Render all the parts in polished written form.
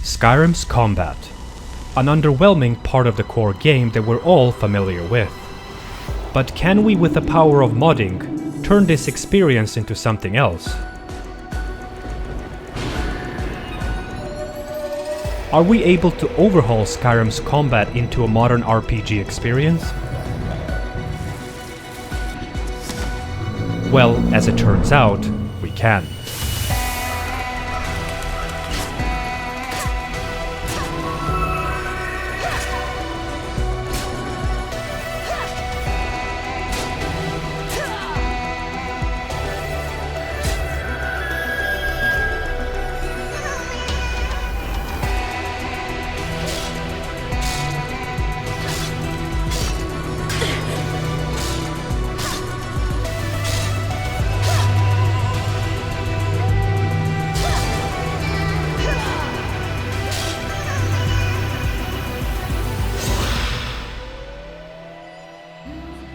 Skyrim's combat. An underwhelming part of the core game that we're all familiar with. But can we, with the power of modding, turn this experience into something else? Are we able to overhaul Skyrim's combat into a modern RPG experience? Well, as it turns out, we can.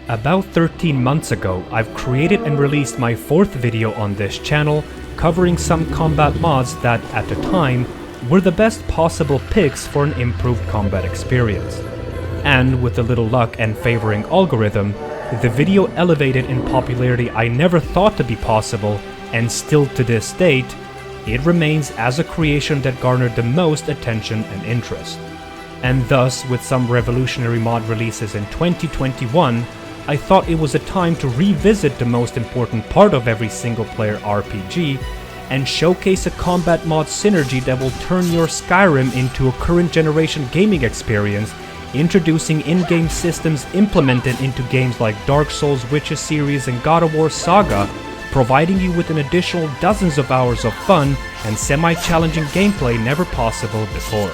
About 13 months ago, I've created and released my 4th video on this channel, covering some combat mods that, at the time, were the best possible picks for an improved combat experience. And with a little luck and favoring algorithm, the video elevated in popularity I never thought to be possible, and still to this date, it remains as a creation that garnered the most attention and interest. And thus, with some revolutionary mod releases in 2021, I thought it was a time to revisit the most important part of every single-player RPG and showcase a combat mod synergy that will turn your Skyrim into a current-generation gaming experience, introducing in-game systems implemented into games like Dark Souls, Witcher series, and God of War Saga, providing you with an additional dozens of hours of fun and semi-challenging gameplay never possible before.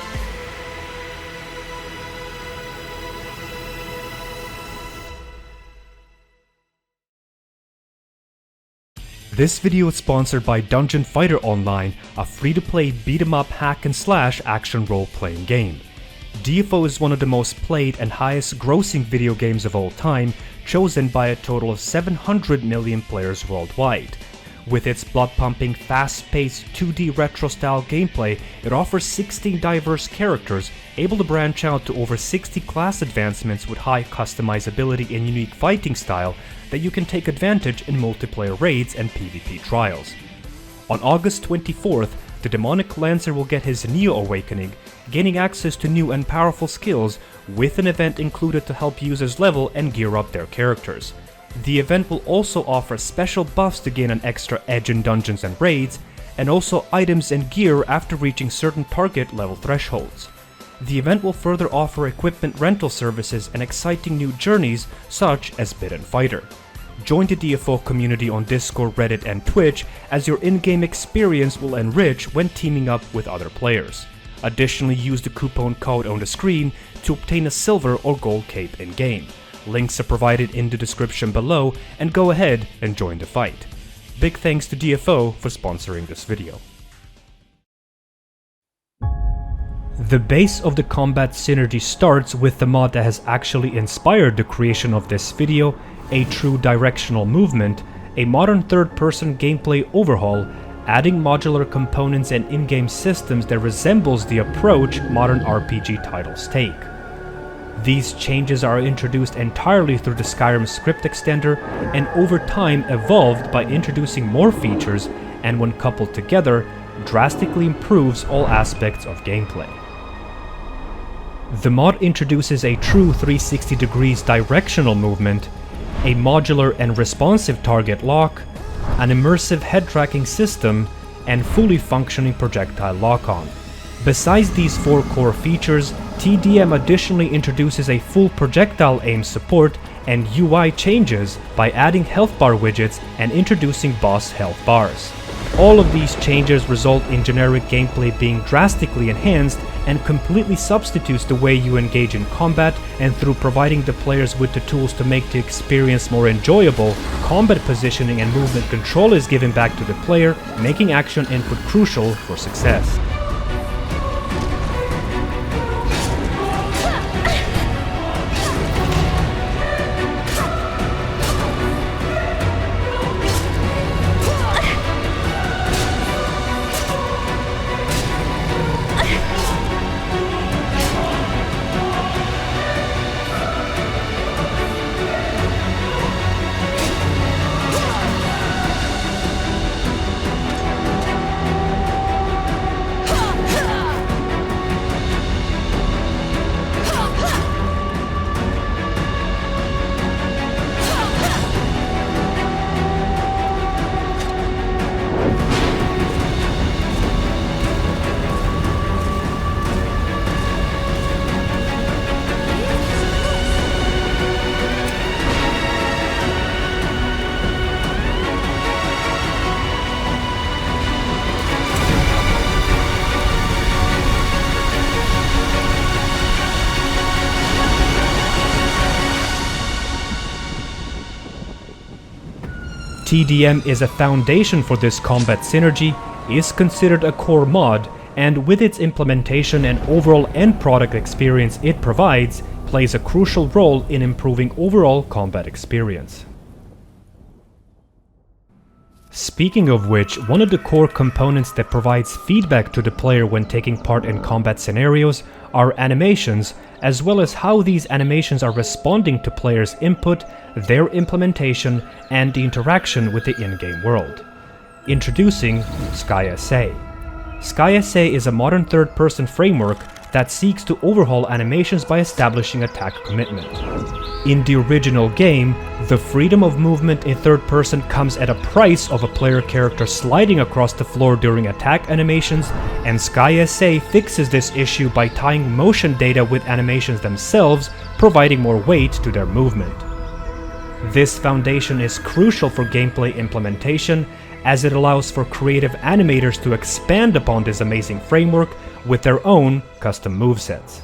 This video is sponsored by Dungeon Fighter Online, a free-to-play beat-em-up hack-and-slash action role-playing game. DFO is one of the most played and highest-grossing video games of all time, chosen by a total of 700 million players worldwide. With its blood-pumping, fast-paced 2D retro-style gameplay, it offers 16 diverse characters, able to branch out to over 60 class advancements with high customizability and unique fighting style that you can take advantage in multiplayer raids and PvP trials. On August 24th, the Demonic Lancer will get his Neo Awakening, gaining access to new and powerful skills, with an event included to help users level and gear up their characters. The event will also offer special buffs to gain an extra edge in dungeons and raids, and also items and gear after reaching certain target level thresholds. The event will further offer equipment rental services and exciting new journeys such as Bit and Fighter. Join the DFO community on Discord, Reddit, and Twitch, as your in-game experience will enrich when teaming up with other players. Additionally, use the coupon code on the screen to obtain a silver or gold cape in-game. Links are provided in the description below, and go ahead and join the fight. Big thanks to DFO for sponsoring this video. The base of the combat synergy starts with the mod that has actually inspired the creation of this video, a true directional movement, a modern third-person gameplay overhaul, adding modular components and in-game systems that resembles the approach modern RPG titles take. These changes are introduced entirely through the Skyrim script extender, and over time evolved by introducing more features, and when coupled together, drastically improves all aspects of gameplay. The mod introduces a true 360 degrees directional movement, a modular and responsive target lock, an immersive head tracking system, and fully functioning projectile lock-on. Besides these 4 core features, TDM additionally introduces a full projectile aim support and UI changes by adding health bar widgets and introducing boss health bars. All of these changes result in generic gameplay being drastically enhanced and completely substitutes the way you engage in combat, and through providing the players with the tools to make the experience more enjoyable, combat positioning and movement control is given back to the player, making action input crucial for success. TDM is a foundation for this combat synergy, is considered a core mod, and with its implementation and overall end product experience it provides, plays a crucial role in improving overall combat experience. Speaking of which, one of the core components that provides feedback to the player when taking part in combat scenarios are animations, as well as how these animations are responding to players' input, their implementation, and the interaction with the in-game world. Introducing SkySA. SkySA is a modern third-person framework that seeks to overhaul animations by establishing attack commitment. In the original game, the freedom of movement in third person comes at a price of a player character sliding across the floor during attack animations, and SkySA fixes this issue by tying motion data with animations themselves, providing more weight to their movement. This foundation is crucial for gameplay implementation, as it allows for creative animators to expand upon this amazing framework with their own custom movesets.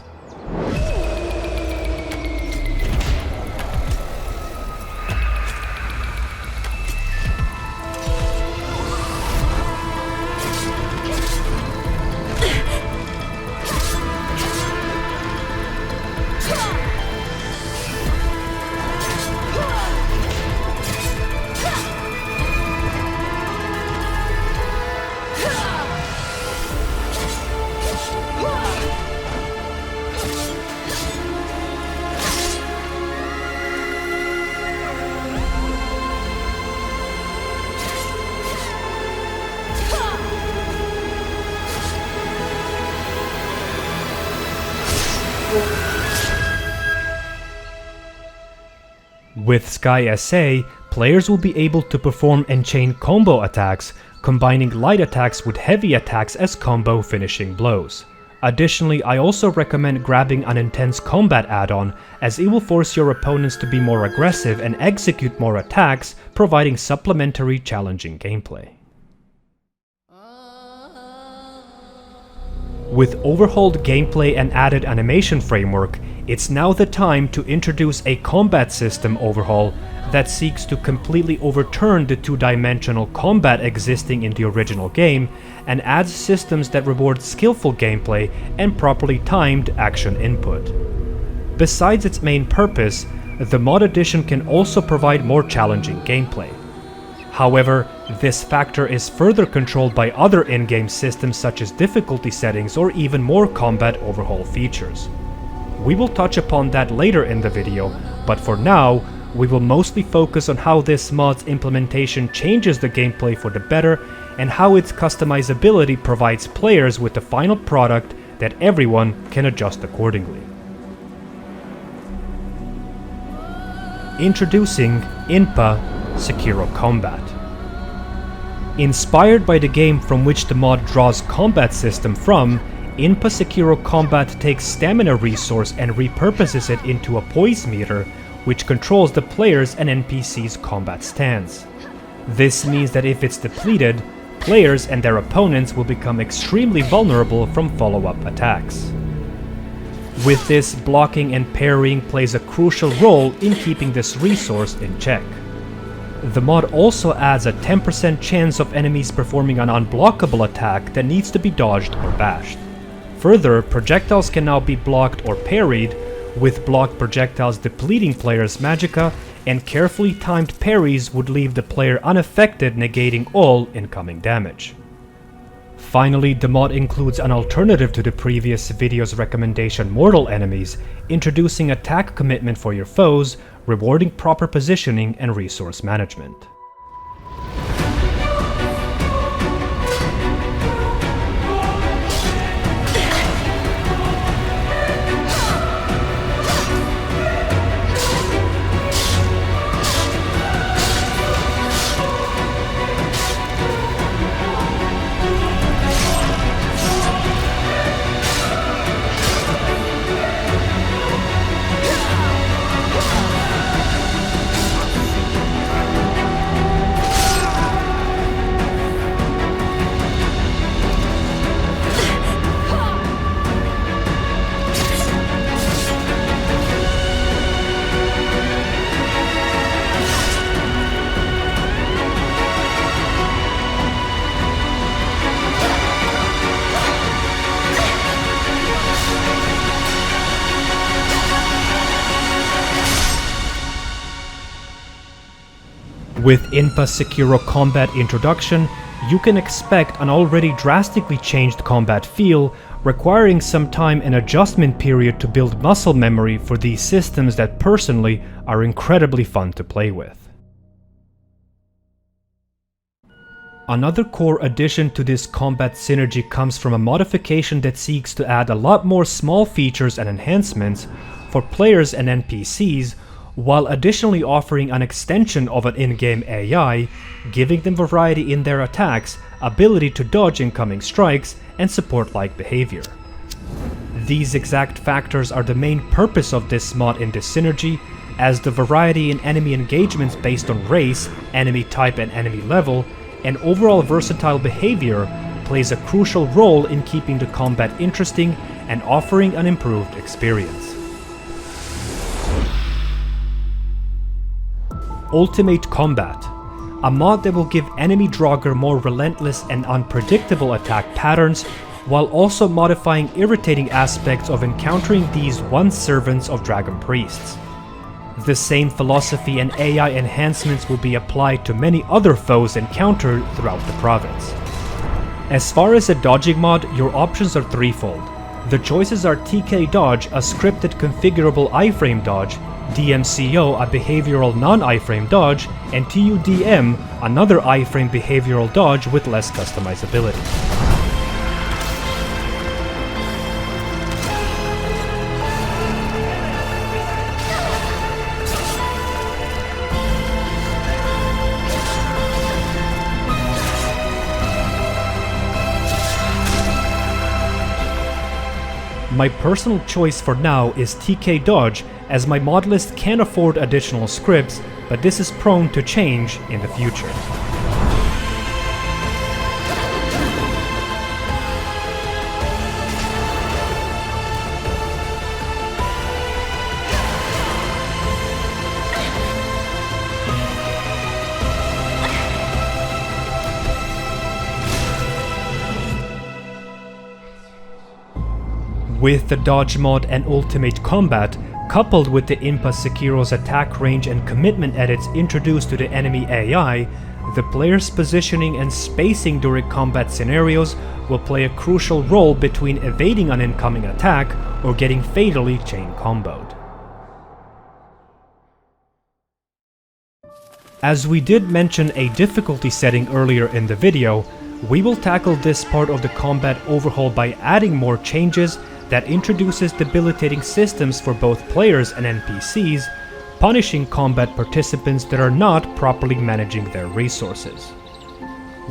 With SkySA, players will be able to perform and-chain combo attacks, combining light attacks with heavy attacks as combo finishing blows. Additionally, I also recommend grabbing an intense combat add-on, as it will force your opponents to be more aggressive and execute more attacks, providing supplementary challenging gameplay. With overhauled gameplay and added animation framework, it's now the time to introduce a combat system overhaul that seeks to completely overturn the two-dimensional combat existing in the original game and adds systems that reward skillful gameplay and properly timed action input. Besides its main purpose, the mod edition can also provide more challenging gameplay. However, this factor is further controlled by other in-game systems such as difficulty settings or even more combat overhaul features. We will touch upon that later in the video, but for now, we will mostly focus on how this mod's implementation changes the gameplay for the better and how its customizability provides players with the final product that everyone can adjust accordingly. Introducing Inpa Sekiro Combat. Inspired by the game from which the mod draws combat system from, Inpa Sekiro Combat takes stamina resource and repurposes it into a poise meter, which controls the players' and NPCs' combat stance. This means that if it's depleted, players and their opponents will become extremely vulnerable from follow-up attacks. With this, blocking and parrying plays a crucial role in keeping this resource in check. The mod also adds a 10% chance of enemies performing an unblockable attack that needs to be dodged or bashed. Further, projectiles can now be blocked or parried, with blocked projectiles depleting players' magicka, and carefully timed parries would leave the player unaffected, negating all incoming damage. Finally, the mod includes an alternative to the previous video's recommendation mortal enemies, introducing attack commitment for your foes, rewarding proper positioning and resource management. With Inpa Sekiro combat introduction, you can expect an already drastically changed combat feel, requiring some time and adjustment period to build muscle memory for these systems that personally are incredibly fun to play with. Another core addition to this combat synergy comes from a modification that seeks to add a lot more small features and enhancements for players and NPCs, while additionally offering an extension of an in-game AI, giving them variety in their attacks, ability to dodge incoming strikes, and support-like behavior. These exact factors are the main purpose of this mod in this synergy, as the variety in enemy engagements based on race, enemy type and enemy level, and overall versatile behavior plays a crucial role in keeping the combat interesting and offering an improved experience. Ultimate Combat, a mod that will give enemy Draugr more relentless and unpredictable attack patterns, while also modifying irritating aspects of encountering these once servants of Dragon Priests. The same philosophy and AI enhancements will be applied to many other foes encountered throughout the province. As far as a dodging mod, your options are threefold. The choices are TK Dodge, a scripted configurable iframe dodge, DMCO, a behavioral non-iframe dodge, and TUDM, another iframe behavioral dodge with less customizability. My personal choice for now is TK Dodge, as my mod list can afford additional scripts, but this is prone to change in the future. With the dodge mod and ultimate combat, coupled with the Inpa Sekiro's attack range and commitment edits introduced to the enemy AI, the player's positioning and spacing during combat scenarios will play a crucial role between evading an incoming attack or getting fatally chain comboed. As we did mention a difficulty setting earlier in the video, we will tackle this part of the combat overhaul by adding more changes that introduces debilitating systems for both players and NPCs, punishing combat participants that are not properly managing their resources.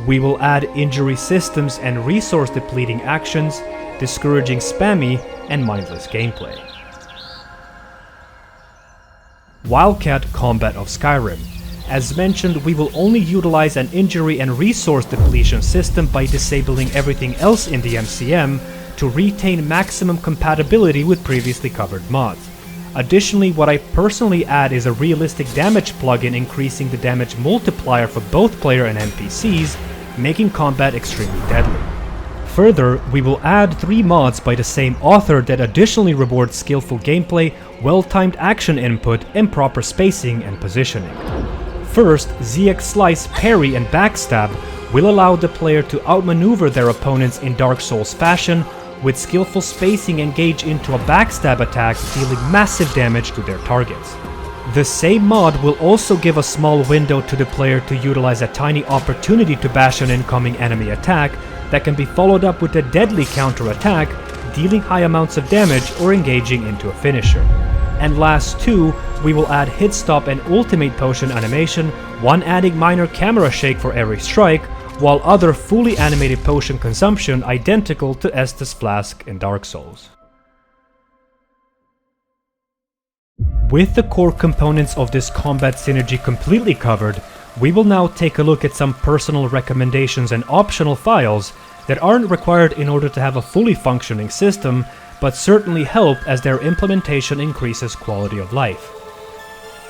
We will add injury systems and resource depleting actions, discouraging spammy and mindless gameplay. Wildcat combat of Skyrim. As mentioned, we will only utilize an injury and resource depletion system by disabling everything else in the MCM to retain maximum compatibility with previously covered mods. Additionally, what I personally add is a realistic damage plugin increasing the damage multiplier for both player and NPCs, making combat extremely deadly. Further, we will add 3 mods by the same author that additionally reward skillful gameplay, well-timed action input, and proper spacing and positioning. First, zxlice, parry, and backstab will allow the player to outmaneuver their opponents in Dark Souls fashion, with skillful spacing engage into a backstab attack, dealing massive damage to their targets. The same mod will also give a small window to the player to utilize a tiny opportunity to bash an incoming enemy attack that can be followed up with a deadly counter attack, dealing high amounts of damage or engaging into a finisher. And last 2, we will add hit stop and ultimate potion animation, one adding minor camera shake for every strike, while other fully animated potion consumption identical to Estus Flask in Dark Souls. With the core components of this combat synergy completely covered, we will now take a look at some personal recommendations and optional files that aren't required in order to have a fully functioning system, but certainly help as their implementation increases quality of life.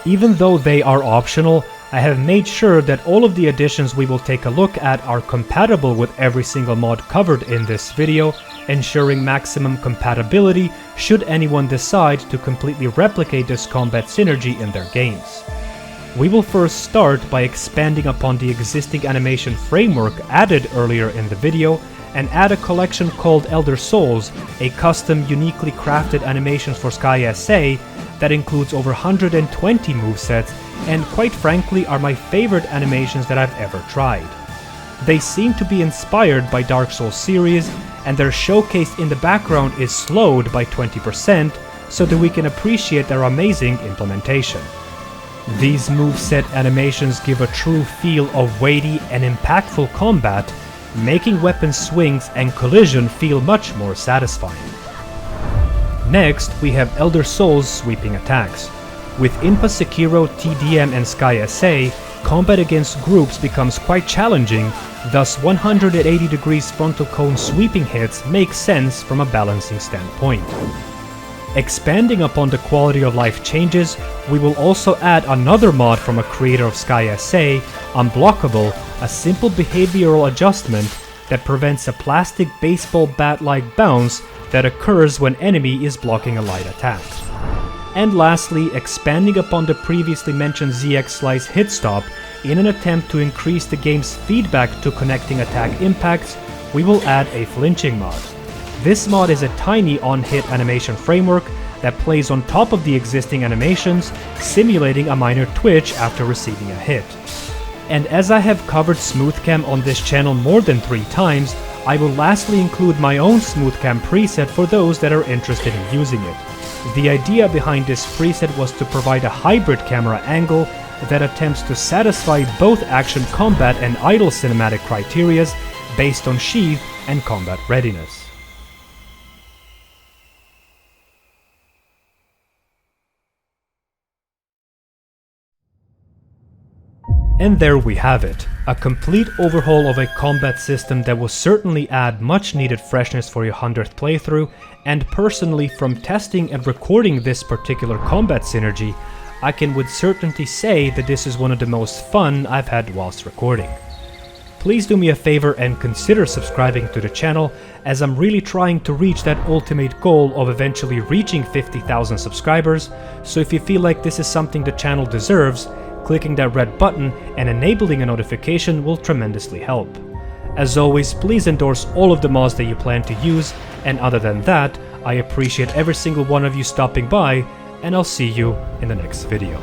Even though they are optional, I have made sure that all of the additions we will take a look at are compatible with every single mod covered in this video, ensuring maximum compatibility should anyone decide to completely replicate this combat synergy in their games. We will first start by expanding upon the existing animation framework added earlier in the video and add a collection called Elder Souls, a custom uniquely crafted animation for SkySA that includes over 120 movesets and quite frankly are my favorite animations that I've ever tried. They seem to be inspired by Dark Souls series, and their showcase in the background is slowed by 20% so that we can appreciate their amazing implementation. These moveset animations give a true feel of weighty and impactful combat, making weapon swings and collision feel much more satisfying. Next, we have Elder Souls sweeping attacks. With Inpa, Sekiro, TDM and SkySA, combat against groups becomes quite challenging, thus 180 degrees frontal cone sweeping hits make sense from a balancing standpoint. Expanding upon the quality of life changes, we will also add another mod from a creator of SkySA, Unblockable, a simple behavioral adjustment that prevents a plastic baseball bat-like bounce that occurs when enemy is blocking a light attack. And lastly, expanding upon the previously mentioned zxlice hit stop, in an attempt to increase the game's feedback to connecting attack impacts, we will add a flinching mod. This mod is a tiny on-hit animation framework that plays on top of the existing animations, simulating a minor twitch after receiving a hit. And as I have covered SmoothCam on this channel more than 3 times, I will lastly include my own SmoothCam preset for those that are interested in using it. The idea behind this preset was to provide a hybrid camera angle that attempts to satisfy both action combat and idle cinematic criterias based on sheath and combat readiness. And there we have it, a complete overhaul of a combat system that will certainly add much needed freshness for your 100th playthrough, and personally from testing and recording this particular combat synergy, I can with certainty say that this is one of the most fun I've had whilst recording. Please do me a favor and consider subscribing to the channel, as I'm really trying to reach that ultimate goal of eventually reaching 50,000 subscribers, so if you feel like this is something the channel deserves, clicking that red button and enabling a notification will tremendously help. As always, please endorse all of the mods that you plan to use, and other than that, I appreciate every single one of you stopping by, and I'll see you in the next video.